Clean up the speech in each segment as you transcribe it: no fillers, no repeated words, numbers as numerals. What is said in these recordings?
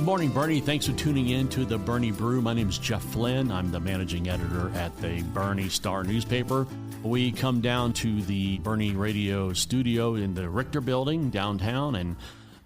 Good morning, Boerne. Thanks for tuning in to the Boerne Brew. My name is Jeff Flinn. I'm the managing editor at the Boerne Star Newspaper. We come down to the Boerne radio studio in the Richter building downtown and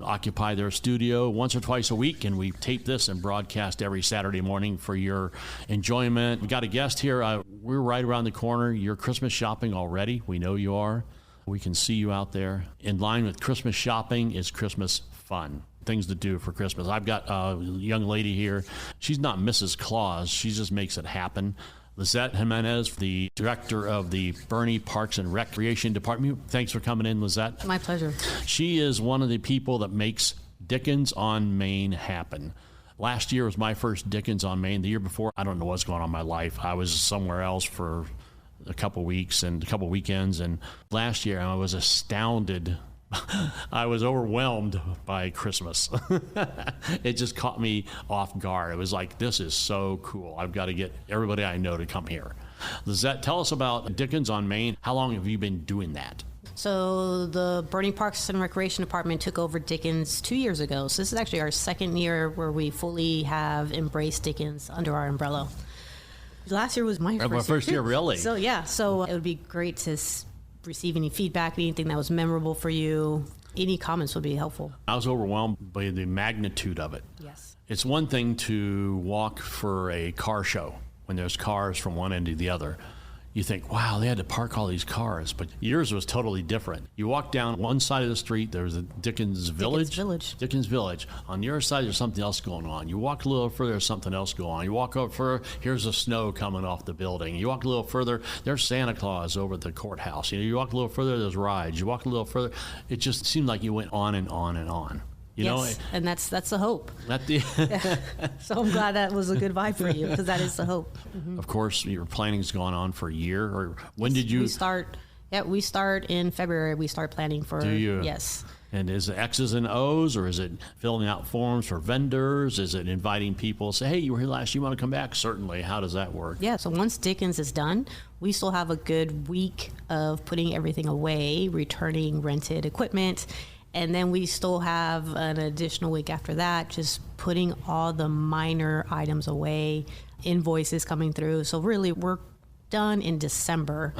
occupy their studio once or twice a week, and we tape this and broadcast every Saturday morning for your enjoyment. We got a guest here. We're right around the corner. You're Christmas shopping already. We know you are. We can see you out there. In line with Christmas shopping is Christmas fun. Things to do for Christmas. I've got a young lady here. She's not Mrs. Claus. She just makes it happen. Lizette Jimenez, the director of the Boerne Parks and Recreation Department. Thanks for coming in, Lizette. My pleasure. She is one of the people that makes Dickens on Main happen. Last year was my first Dickens on Main. The year before, I don't know what's going on in my life. I was somewhere else for a couple weeks and a couple weekends. And last year, I was astounded. I was overwhelmed by Christmas. It just caught me off guard. It was like, this is so cool. I've got to get everybody I know to come here. Lizette, tell us about Dickens on Main. How long have you been doing that? So the Boerne Parks and Recreation Department took over Dickens 2 years ago. So this is actually our second year where we fully have embraced Dickens under our umbrella. Last year was my first year, really? So yeah, so it would be great to receive any feedback, anything that was memorable for you. Any comments would be helpful. I was overwhelmed by the magnitude of it. Yes. It's one thing to walk for a car show when there's cars from one end to the other. You think, wow, they had to park all these cars, but yours was totally different. You walk down one side of the street, there's a Dickens Village. Dickens Village. On the other side, there's something else going on. You walk a little further, there's something else going on. You walk over further, here's the snow coming off the building. You walk a little further, there's Santa Claus over at the courthouse. You walk a little further, there's rides. You walk a little further, it just seemed like you went on and on and on. You know, and that's the hope. So I'm glad that was a good vibe for you, because that is the hope. Mm-hmm. Of course, your planning's gone on for a year. Or when did you start? Yeah, we start in February. We start planning for. Do you? Yes. And is it X's and O's, or is it filling out forms for vendors? Is it inviting people? Say, hey, you were here last. You want to come back? Certainly. How does that work? Yeah. So once Dickens is done, we still have a good week of putting everything away, returning rented equipment. And then we still have an additional week after that, just putting all the minor items away, invoices coming through. So really, we're done in December.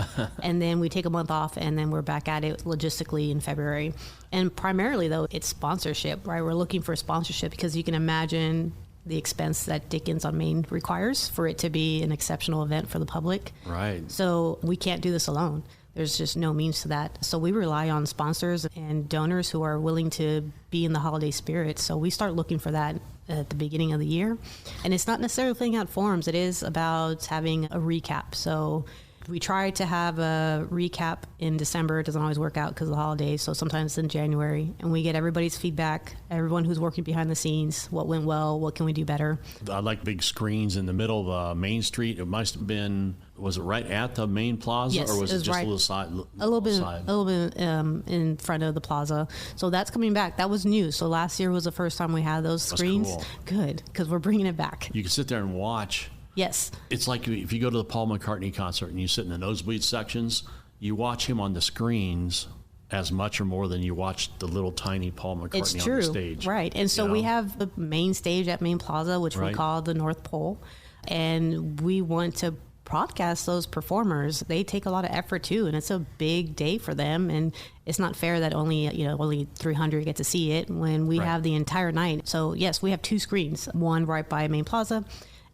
And then we take a month off, and then we're back at it logistically in February. And primarily, though, it's sponsorship, right? We're looking for sponsorship because you can imagine the expense that Dickens on Main requires for it to be an exceptional event for the public. Right. So we can't do this alone. There's just no means to that. So we rely on sponsors and donors who are willing to be in the holiday spirit. So we start looking for that at the beginning of the year. And it's not necessarily filling out forms. It is about having a recap. So we try to have a recap in December. It doesn't always work out because of the holidays. So sometimes in January. And we get everybody's feedback, everyone who's working behind the scenes, what went well, what can we do better. I like big screens in the middle of Main Street. It must have been, was it right at the main plaza? Yes, or was it just right, a little side? A little bit in front of the plaza. So that's coming back. That was new. So last year was the first time we had those screens. Cool. Good, because we're bringing it back. You can sit there and watch. Yes. It's like if you go to the Paul McCartney concert and you sit in the nosebleed sections, you watch him on the screens as much or more than you watch the little tiny Paul McCartney on the stage. Right. And so we have the main stage at Main Plaza, which we call the North Pole. And we want to broadcast those performers. They take a lot of effort too, and it's a big day for them. And it's not fair that only 300 get to see it when we have the entire night. So yes, we have two screens, one right by Main Plaza.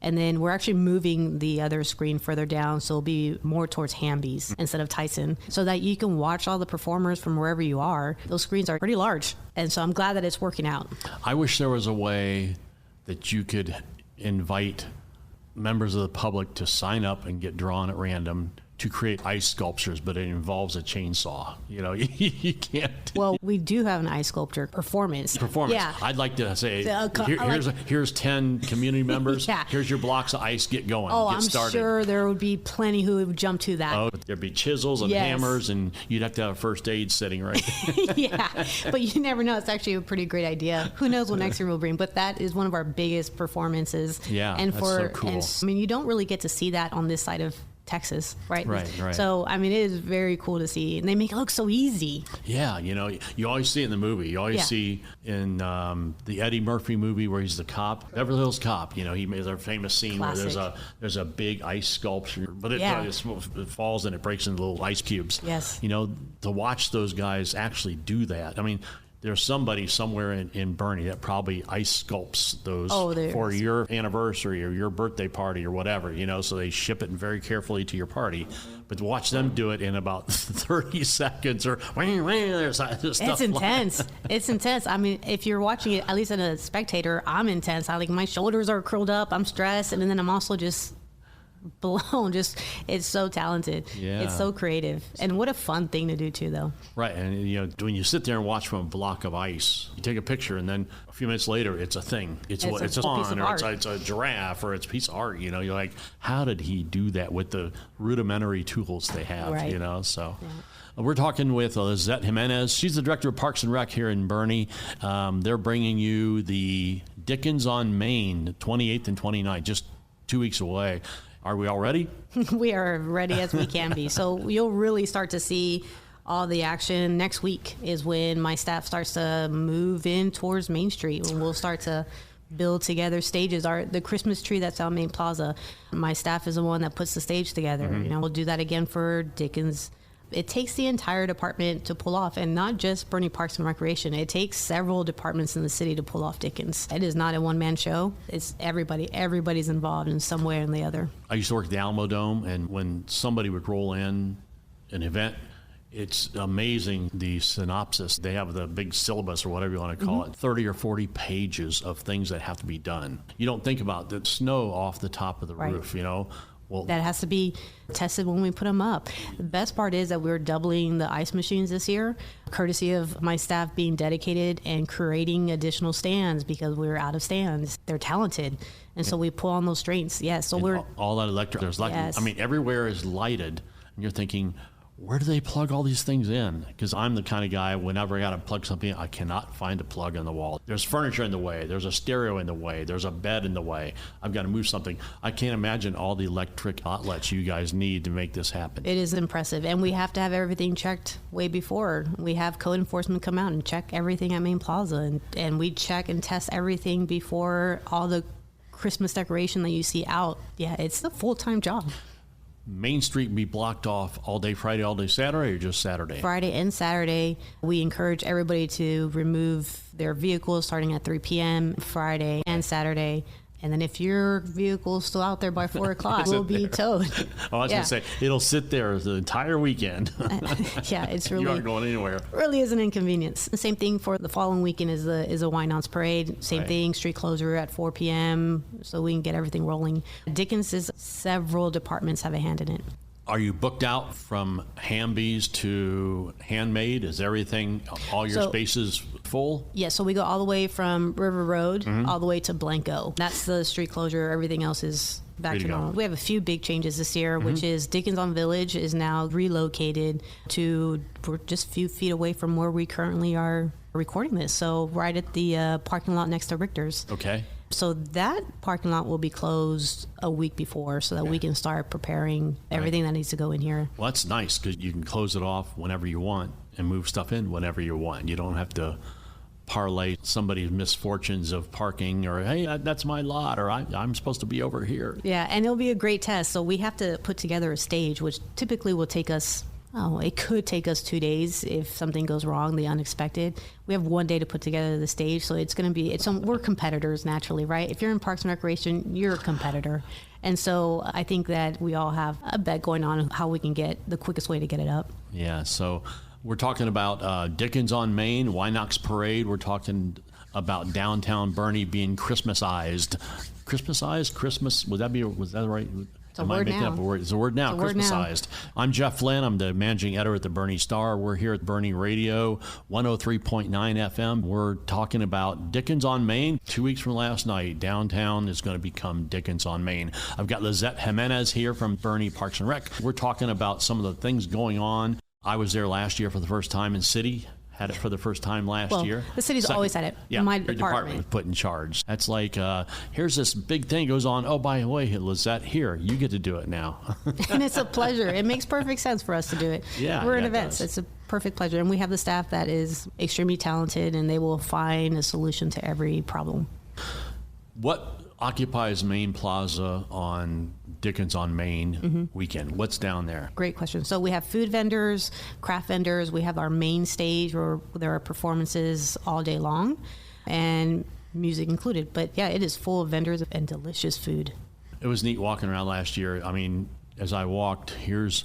And then we're actually moving the other screen further down, so it'll be more towards Hamby's instead of Tyson, so that you can watch all the performers from wherever you are. Those screens are pretty large, and so I'm glad that it's working out. I wish there was a way that you could invite members of the public to sign up and get drawn at random to create ice sculptures, but it involves a chainsaw. You can't. Well, we do have an ice sculpture performance. Yeah. I'd like to say, here's 10 community members. Yeah. Here's your blocks of ice. Get going. Get started. I'm sure there would be plenty who would jump to that. Oh, there'd be chisels and hammers, and you'd have to have a first aid setting right. Yeah, but you never know. It's actually a pretty great idea. Who knows what next year will bring? But that is one of our biggest performances. Yeah, and that's so cool. You don't really get to see that on this side of Texas, right? Right. So, I mean, it is very cool to see. And they make it look so easy. Yeah, you always see it in the movie. You always see in the Eddie Murphy movie where he's the cop, Beverly Hills Cop. He made a famous scene Classic. where there's a big ice sculpture, but it falls and it breaks into little ice cubes. Yes. To watch those guys actually do that. I mean, there's somebody somewhere in Boerne that probably ice sculpts those for your anniversary or your birthday party or whatever, so they ship it very carefully to your party. But to watch them do it in about 30 seconds or there's stuff. It's intense. It's intense. I mean, if you're watching it, at least as a spectator, I'm intense. My shoulders are curled up. I'm stressed. And then I'm also just blown. It's so talented. Yeah. It's so creative. And what a fun thing to do too, though. Right. And when you sit there and watch from a block of ice, you take a picture and then a few minutes later it's a thing. It's a swan, or it's a giraffe, or it's a piece of art. You're like, how did he do that with the rudimentary tools they have? Right. So we're talking with Lizette Jimenez. She's the director of Parks and Rec here in Boerne. They're bringing you the Dickens on Main, 28th and 29th, just 2 weeks away. Are we all ready? We are ready as we can be. So you'll really start to see all the action. Next week is when my staff starts to move in towards Main Street, and we'll start to build together stages. The Christmas tree that's on Main Plaza, my staff is the one that puts the stage together. We'll do that again for Dickens. It takes the entire department to pull off, and not just Boerne Parks and Recreation. It takes several departments in the city to pull off Dickens. It is not a one-man show. It's everybody. Everybody's involved in some way or the other. I used to work at the Alamo Dome, and when somebody would roll in an event, it's amazing the synopsis. They have the big syllabus or whatever you want to call it, 30 or 40 pages of things that have to be done. You don't think about the snow off the top of the roof, Well, that has to be tested when we put them up. The best part is that we're doubling the ice machines this year, courtesy of my staff being dedicated and creating additional stands because we're out of stands. They're talented. And so we pull on those strengths. Yes. So we're all that electric. There's Yes. everywhere is lighted, and you're thinking, where do they plug all these things in? Because I'm the kind of guy, whenever I got to plug something in, I cannot find a plug in the wall. There's furniture in the way. There's a stereo in the way. There's a bed in the way. I've got to move something. I can't imagine all the electric outlets you guys need to make this happen. It is impressive. And we have to have everything checked way before. We have code enforcement come out and check everything at Main Plaza. And we check and test everything before all the Christmas decoration that you see out. Yeah, it's a full-time job. Main Street be blocked off all day Friday, all day Saturday, or just Saturday? Friday and Saturday. We encourage everybody to remove their vehicles starting at 3 p.m. Friday and Saturday. And then if your vehicle is still out there by 4 o'clock, it will be towed. I was going to say, it'll sit there the entire weekend. Yeah, it's really... You aren't going anywhere. Really is an inconvenience. The same thing for the following weekend is a Wine Ounce Parade. Same thing, street closure at 4 p.m. so we can get everything rolling. Dickens is several departments have a hand in it. Are you booked out from Hamby's to Handmade? Is everything, all your spaces full? Yeah, so we go all the way from River Road all the way to Blanco. That's the street closure. Everything else is back to normal. We have a few big changes this year, which is Dickens on Village is now relocated to we're just a few feet away from where we currently are recording this. So right at the parking lot next to Richter's. Okay. So that parking lot will be closed a week before so that we can start preparing everything that needs to go in here. Well, that's nice because you can close it off whenever you want and move stuff in whenever you want. You don't have to parlay somebody's misfortunes of parking or, hey, that's my lot, or I'm supposed to be over here. Yeah, and it'll be a great test. So we have to put together a stage, which typically will take us it could take us 2 days if something goes wrong, the unexpected. We have 1 day to put together the stage, so it's going to be, we're competitors naturally, right? If you're in Parks and Recreation, you're a competitor. And so I think that we all have a bet going on how we can get the quickest way to get it up. Yeah, so we're talking about Dickens on Main, Wine Ounce Parade. We're talking about downtown Boerne being Christmasized. Christmasized? Christmas? Was that right? It's a word now. It's a word now, Christmasized. I'm Jeff Flinn. I'm the managing editor at the Boerne Star. We're here at Boerne Radio, 103.9 FM. We're talking about Dickens on Main. 2 weeks from last night, downtown is going to become Dickens on Main. I've got Lizette Jimenez here from Boerne Parks and Rec. We're talking about some of the things going on. I was there last year for the first time in city. had it for the first time last year. The city's always had it. Yeah, My your department was put in charge. That's like, here's this big thing goes on. Oh, by the way, Lizette, here, you get to do it now. And it's a pleasure. It makes perfect sense for us to do it. Yeah, we're in it events. does. It's a perfect pleasure. And we have the staff that is extremely talented, and they will find a solution to every problem. What occupies Main Plaza on Dickens on Main weekend? What's down there? Great question. So we have food vendors, craft vendors. We have our main stage where there are performances all day long and music included. But yeah, it is full of vendors and delicious food. It was neat walking around last year. I mean, as I walked, here's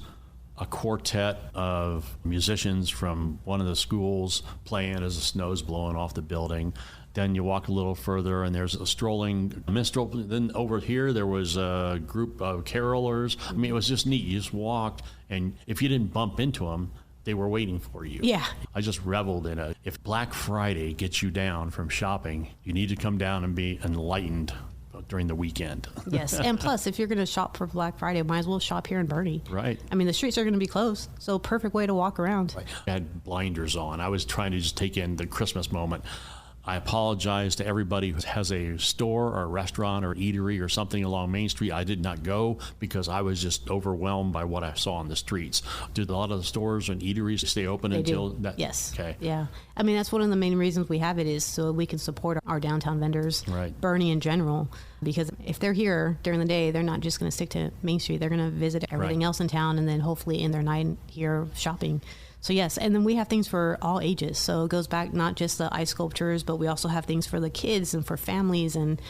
a quartet of musicians from one of the schools playing as the snow's blowing off the building. Then you walk a little further, and there's a strolling minstrel. Then over here, there was a group of carolers. I mean, it was just neat. You just walked, and if you didn't bump into them, they were waiting for you. Yeah. I just reveled in it. If Black Friday gets you down from shopping, you need to come down and be enlightened during the weekend. Yes. And plus, if you're going to shop for Black Friday, might as well shop here in Boerne. Right. I mean, the streets are going to be closed, so perfect way to walk around. I had blinders on. I was trying to just take in the Christmas moment. I apologize to everybody who has a store or a restaurant or eatery or something along Main Street. I did not go because I was just overwhelmed by what I saw on the streets. Do a lot of the stores and eateries stay open until that? Yes. Okay. Yeah. I mean, that's one of the main reasons we have it is so we can support our downtown vendors, Right. Boerne in general, because if they're here during the day, they're not just going to stick to Main Street. They're going to visit everything Right. else in town and then hopefully end their night here shopping. So yes, and then we have things for all ages. So it goes back not just the ice sculptures, but we also have things for the kids and for families. And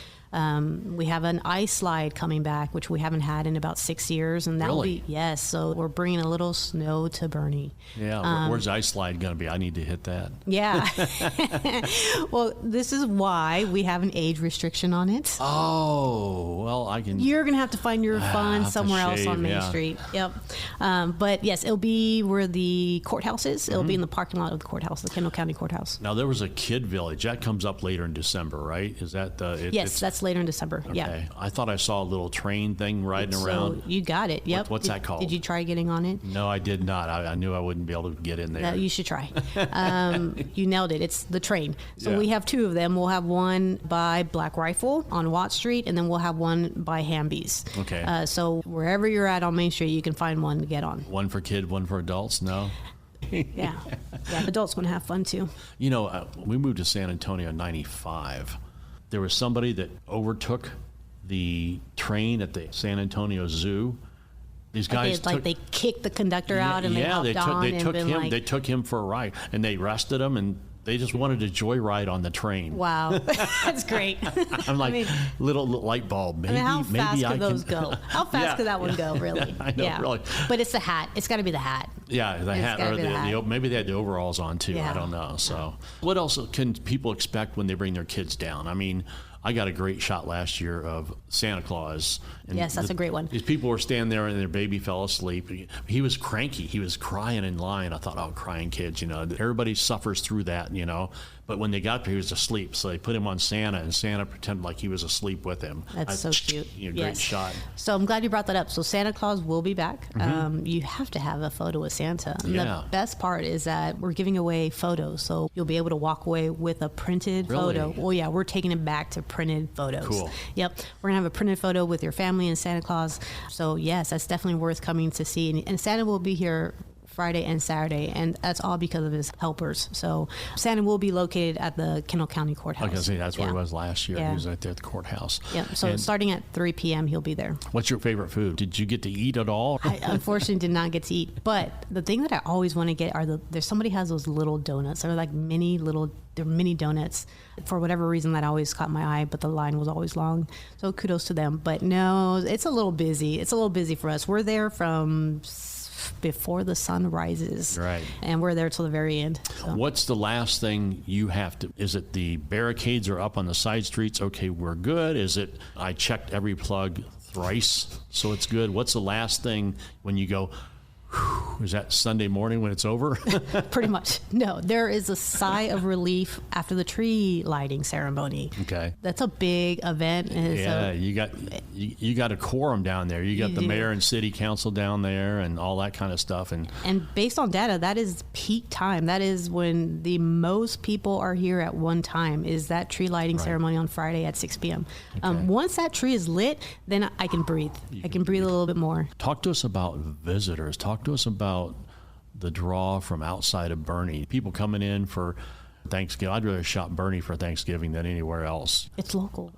we have an ice slide coming back, which we haven't had in about 6 years. And that will Really? be, yes. So we're bringing a little snow to Boerne. Yeah. Where's the ice slide going to be? I need to hit that. Yeah. Well, this is why we have an age restriction on it. Oh, well, I can. You're going to have to find your fun have to somewhere else shave, on Main yeah. Street. Yep. But yes, it'll be where the courthouse is. It'll be in the parking lot of the courthouse, the Kendall County Courthouse. Now, there was a kid village. That comes up later in December, right? Is that the. Yes, that's later in December. Okay. Yeah. I thought I saw a little train thing riding around. So you got it. Yep. What's that called? Did you try getting on it? No, I did not. I knew I wouldn't be able to get in there. No, you should try. You nailed it. It's the train. So Yeah. we have two of them. We'll have one by Black Rifle on Watt Street, and then we'll have one by Hamby's. Okay. So wherever you're at on Main Street, you can find one to get on. One for kid, one for adults? No? Yeah. Yeah. Adults want to have fun too. You know, we moved to San Antonio in 95. There was somebody that overtook the train at the San Antonio Zoo. These guys They kicked the conductor out and they hopped on they and took been him. like, They took him for a ride, and they arrested him, and they just wanted to joyride on the train. wow, that's great. I'm like, I mean, little light bulb. Maybe, how fast maybe could those go? How fast Yeah, could that one yeah. go, really? I know, really. But it's the hat. It's got to be the hat. Yeah, the hat, gotta or be the hat. maybe they had the overalls on too. Yeah. I don't know. So, what else can people expect when they bring their kids down? I mean, I got a great shot last year of Santa Claus. And Yes, that's a great one. These people were standing there and their baby fell asleep. He was cranky. He was crying in line. I thought, oh, crying kids, everybody suffers through that, But when they got there, he was asleep. So they put him on Santa, and Santa pretended like he was asleep with him. That's so cute. Great Yes. shot. So I'm glad you brought that up. So Santa Claus will be back. You have to have a photo with Santa. And Yeah. the best part is that we're giving away photos. So you'll be able to walk away with a printed Really? photo. Well, yeah, we're taking it back to printed photos. Cool. Yep. We're going to have a printed photo with your family and Santa Claus. So yes, that's definitely worth coming to see. And Santa will be here Friday and Saturday, and that's all because of his helpers. So Santa will be located at the Kendall County Courthouse. I can see that's where he was last year. Yeah. He was at the courthouse. Yeah. So And starting at 3 p.m., he'll be there. what's your favorite food? Did you get to eat at all? I unfortunately did not get to eat, but the thing that I always want to get are there's somebody has those little donuts. They're like they're mini donuts. For whatever reason, that always caught my eye, but the line was always long. So kudos to them. But no, it's a little busy. It's a little busy for us. We're there from before the sun rises. Right. And we're there till the very end. So. What's the last thing you have to, is it the barricades are up on the side streets? Okay, we're good. Is it, I checked every plug thrice, so it's good? What's the last thing when you go, whew, is that Sunday morning when it's over? Pretty much. No, there is a sigh of relief after the tree lighting ceremony. Okay. That's a big event. And Yeah, so, you got a quorum down there. You got the mayor and city council down there and all that kind of stuff. And based on data, that is peak time. That is when the most people are here at one time, is that tree lighting ceremony on Friday at 6 p.m. Okay. Once that tree is lit, then I can breathe. I can breathe a little bit more. Talk to us about visitors. Talk to us about the draw from outside of Boerne. People coming in for Thanksgiving. I'd rather shop Boerne for Thanksgiving than anywhere else. It's local.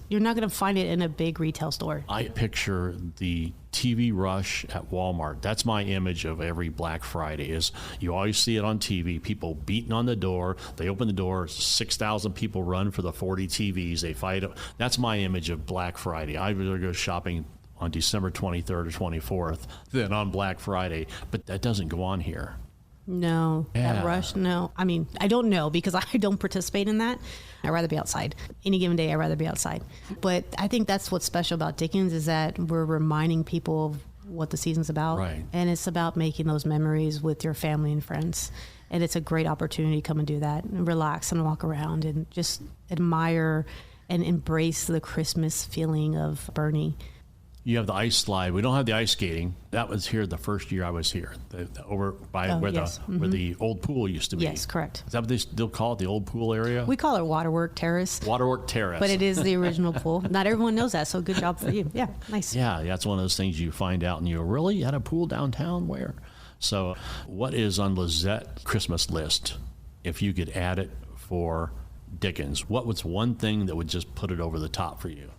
You're not going to find it in a big retail store. I picture the TV rush at Walmart. That's my image of every Black Friday. Is you always see it on TV, people beating on the door. They open the door, 6,000 people run for the 40 TVs. They fight. That's my image of Black Friday. I'd rather go shopping on December 23rd or 24th than on Black Friday. But that doesn't go on here. No, that rush, no. I mean, I don't know because I don't participate in that. I'd rather be outside. Any given day, I'd rather be outside. But I think that's what's special about Dickens, is that we're reminding people of what the season's about. Right. And it's about making those memories with your family and friends. And it's a great opportunity to come and do that and relax and walk around and just admire and embrace the Christmas feeling of Boerne. You have the ice slide. We don't have the ice skating. That was here the first year I was here, over by where the old pool used to be. Yes, correct. Is that what they still call it, the old pool area? We call it Waterwork Terrace. Waterwork Terrace. But it is the original pool. Not everyone knows that, so good job for you. Yeah, nice. Yeah, that's one of those things you find out and you go, really? You had a pool downtown? Where? So what is on Lizette's Christmas list, if you could add it for Dickens? What was one thing that would just put it over the top for you?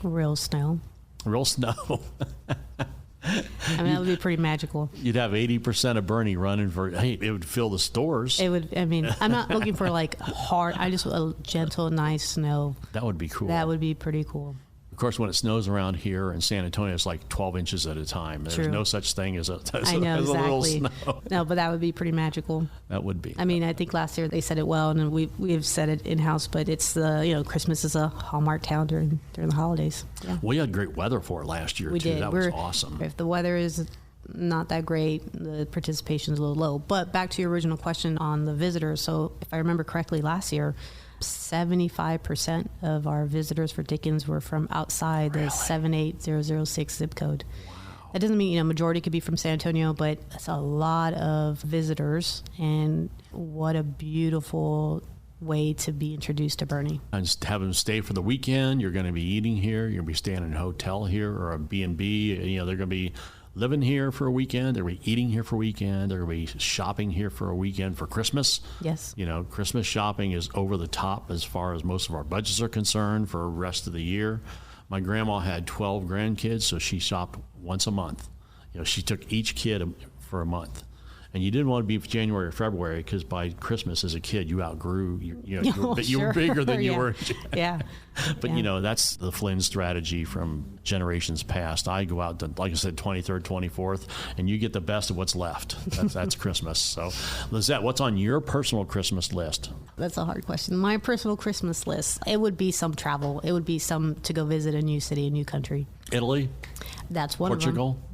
Real snow. Real snow. I mean, that would be pretty magical. You'd have 80% of Boerne running for, hey, it would fill the stores. It would, I mean, I'm not looking for like hard, I just, a gentle, nice snow. That would be cool. That would be pretty cool. Of course, when it snows around here in San Antonio, it's like 12 inches at a time. There's no such thing as a little snow. No, but that would be pretty magical. That would be. I mean, I think last year they said it well, and we've said it in-house, but it's Christmas is a Hallmark town during the holidays. Yeah. We had great weather for it last year, we too. Did. That was awesome. If the weather is not that great, the participation's a little low. But back to your original question on the visitors. So if I remember correctly, last year, 75% of our visitors for Dickens were from outside the 78006 zip code. Wow. That doesn't mean, majority could be from San Antonio, but it's a lot of visitors, and what a beautiful way to be introduced to Boerne. And just have them stay for the weekend. You're going to be eating here. You're going to be staying in a hotel here or a B&B. They're going to be living here for a weekend. They're going to be eating here for a weekend. They're going to be shopping here for a weekend for Christmas. Yes. Christmas shopping is over the top as far as most of our budgets are concerned for the rest of the year. My grandma had 12 grandkids, so she shopped once a month. She took each kid for a month. And you didn't want to be January or February because by Christmas as a kid, you outgrew, you were bigger than you were. Yeah. But, that's the Flynn strategy from generations past. I go out to, like I said, 23rd, 24th, and you get the best of what's left. That's Christmas. So, Lizette, what's on your personal Christmas list? That's a hard question. My personal Christmas list, it would be some travel. It would be some to go visit a new city, a new country. Italy? That's one Portugal? of them.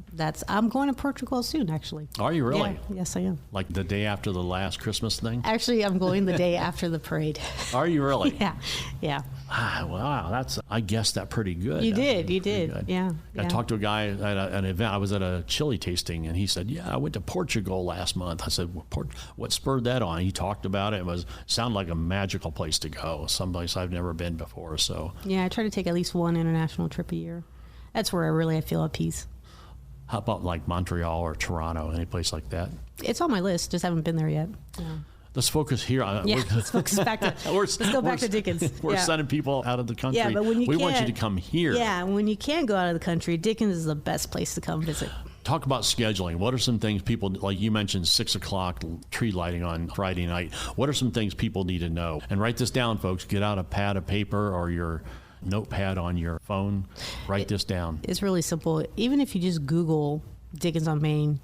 I'm going to Portugal soon, actually. Are you really? Yeah, yes, I am. Like the day after the last Christmas thing? Actually, I'm going the day after the parade. Are you really? Yeah. Wow, I guessed that pretty good. You did. Yeah. I talked to a guy at an event. I was at a chili tasting, and he said, I went to Portugal last month. I said, what spurred that on? He talked about it. It sounded like a magical place to go, someplace I've never been before. So yeah, I try to take at least one international trip a year. That's where I feel at peace. How about like Montreal or Toronto, any place like that? It's on my list, just haven't been there yet. Yeah. Let's focus here. Let's focus back to. Let's go back to Dickens. We're sending people out of the country. Yeah, but when we want you to come here. Yeah, when you can't go out of the country, Dickens is the best place to come visit. Talk about scheduling. What are some things people, like you mentioned, 6 o'clock tree lighting on Friday night. What are some things people need to know? And write this down, folks. Get out a pad of paper or your notepad on your phone. Write this down. It's really simple. Even if you just Google Dickens on Main,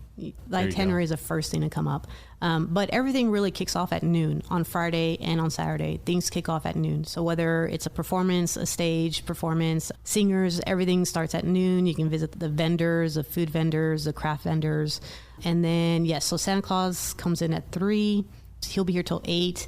itinerary is the first thing to come up. But everything really kicks off at noon on Friday and on Saturday. Things kick off at noon. So whether it's a performance, a stage performance, singers, everything starts at noon. You can visit the vendors, the food vendors, the craft vendors. And then, so Santa Claus comes in at 3. He'll be here till 8.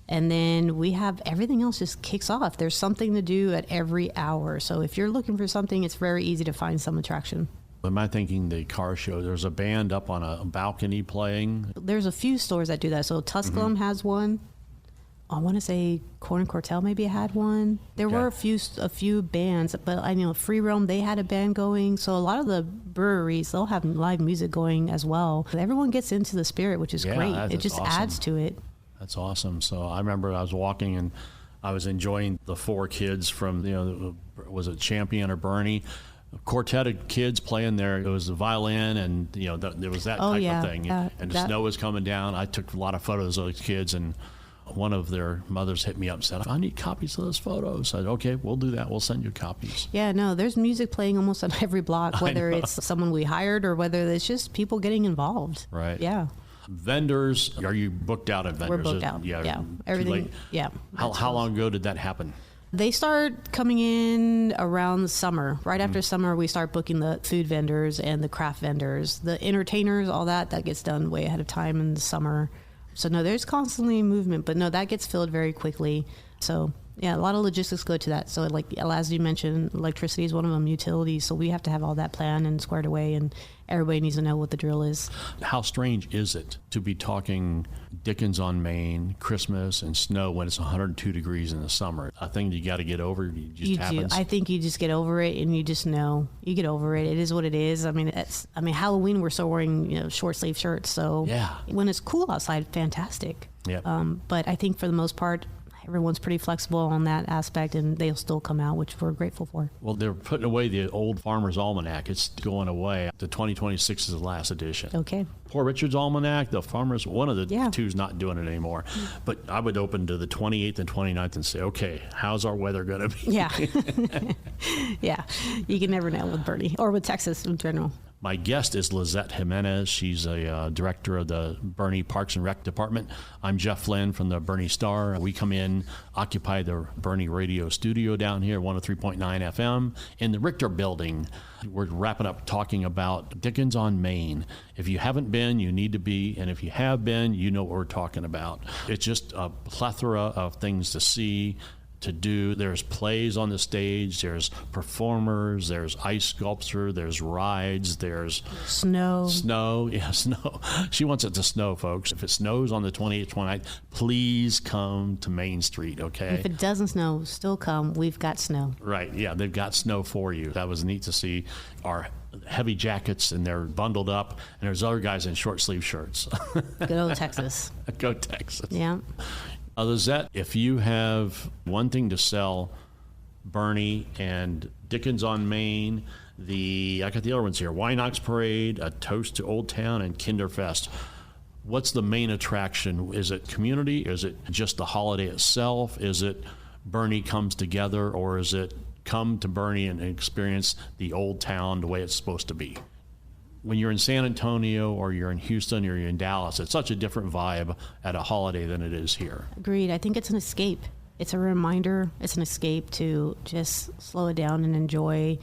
And then we have everything else just kicks off. There's something to do at every hour. So if you're looking for something, it's very easy to find some attraction. Am I thinking the car show? There's a band up on a balcony playing. There's a few stores that do that. So Tusculum has one. I want to say Corn and Cortel maybe had one. There were a few bands, but I know Free Roam, they had a band going. So a lot of the breweries, they'll have live music going as well. Everyone gets into the spirit, which is great. It just adds to it. That's awesome. So I remember I was walking and I was enjoying the 4 kids from, was it Champion or Boerne? A quartet of kids playing there. It was the violin, and there was that type of thing. And the snow was coming down. I took a lot of photos of those kids, and one of their mothers hit me up and said, "I need copies of those photos." I said, "Okay, we'll do that. We'll send you copies." Yeah, no, there's music playing almost on every block, whether it's someone we hired or whether it's just people getting involved. Right. Yeah. Vendors, are you booked out at vendors? We're booked out. Yeah. Everything. Yeah. How long ago did that happen? They start coming in around the summer. Right after summer, we start booking the food vendors and the craft vendors. The entertainers, all that gets done way ahead of time in the summer. So, no, there's constantly movement, but no, that gets filled very quickly. So, yeah, a lot of logistics go to that. So, as you mentioned, electricity is one of them, utilities. So we have to have all that planned and squared away, and everybody needs to know what the drill is. How strange is it to be talking Dickens on Main, Christmas, and snow when it's 102 degrees in the summer? A thing you got to get over. It happens. I think you just get over it, and you just know. You get over it. It is what it is. I mean, Halloween, we're still wearing short sleeve shirts. So when it's cool outside, fantastic. Yeah. But I think for the most part, everyone's pretty flexible on that aspect, and they'll still come out, which we're grateful for. Well, they're putting away the old Farmer's Almanac. It's going away. The 2026 is the last edition. Okay. Poor Richard's Almanac, the Farmer's, one of the two's not doing it anymore. But I would open to the 28th and 29th and say, okay, how's our weather going to be? Yeah. Yeah. You can never know with Boerne or with Texas in general. My guest is Lizette Jimenez. She's a director of the Boerne Parks and Rec Department. I'm Jeff Flinn from the Boerne Star. We come in, occupy the Boerne radio studio down here, 103.9 FM, in the Richter building. We're wrapping up talking about Dickens on Main. If you haven't been, you need to be, and if you have been, you know what we're talking about. It's just a plethora of things to see, to do. There's plays on the stage, there's performers, there's ice sculpture, there's rides, there's snow. Yeah, snow. She wants it to snow, folks. If it snows on the 28th, 29th, please come to Main Street, okay? If it doesn't snow, still come. We've got snow. Right, yeah, they've got snow for you. That was neat to see. Our heavy jackets, and they're bundled up, and there's other guys in short sleeve shirts. Good old Texas. Go Texas. Yeah. Lizette, if you have one thing to sell, Boerne and Dickens on Main, I got the other ones here, Winox Parade, A Toast to Old Town, and Kinderfest. What's the main attraction? Is it community? Is it just the holiday itself? Is it Boerne comes together, or is it come to Boerne and experience the old town the way it's supposed to be? When you're in San Antonio or you're in Houston or you're in Dallas, it's such a different vibe at a holiday than it is here. Agreed. I think it's an escape. It's a reminder. It's an escape to just slow it down and enjoy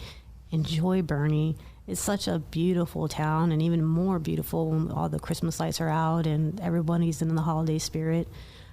Boerne. It's such a beautiful town, and even more beautiful when all the Christmas lights are out and everybody's in the holiday spirit.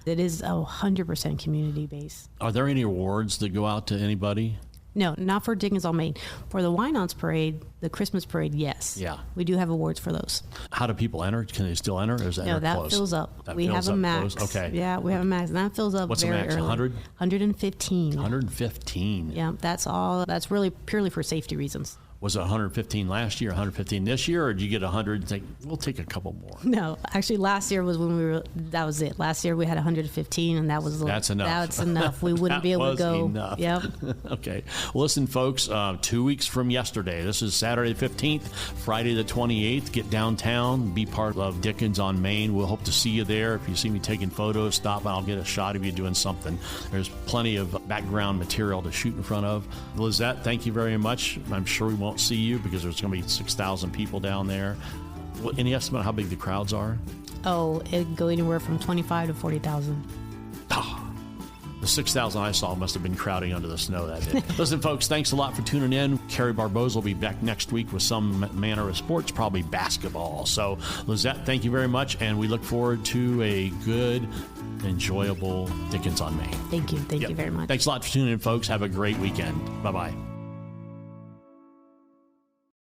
It is 100% community based. Are there any awards that go out to anybody? No, not for Dickens on Main. For the Winox Parade, the Christmas Parade, yes. Yeah. We do have awards for those. How do people enter? Can they still enter, or is that No, that close? fills up. That we fills have a up max. Close? Okay. Yeah, we have a max. And that fills up What's very the max, early. 100? 115. 115. Yeah, that's all. That's really purely for safety reasons. Was it 115 last year, 115 this year, or did you get 100 and think, we'll take a couple more? No, actually last year was when that was it. Last year we had 115, and that's enough. That's enough. We wouldn't be able to go. Enough. Yep. Okay. Well, listen, folks, 2 weeks from yesterday, this is Saturday the 15th, Friday the 28th, get downtown, be part of Dickens on Main. We'll hope to see you there. If you see me taking photos, stop and I'll get a shot of you doing something. There's plenty of background material to shoot in front of. Lizette, thank you very much. I'm sure we want won't see you because there's going to be 6,000 people down there. Any estimate how big the crowds are? Oh, it go anywhere from 25 to 40,000. The 6,000 I saw must have been crowding under the snow that day. Listen, folks, thanks a lot for tuning in. Carrie Barboza will be back next week with some manner of sports, probably basketball. So, Lizette, thank you very much, and we look forward to a good, enjoyable Dickens on Main. Thank you. Thank you very much. Thanks a lot for tuning in, folks. Have a great weekend. Bye-bye.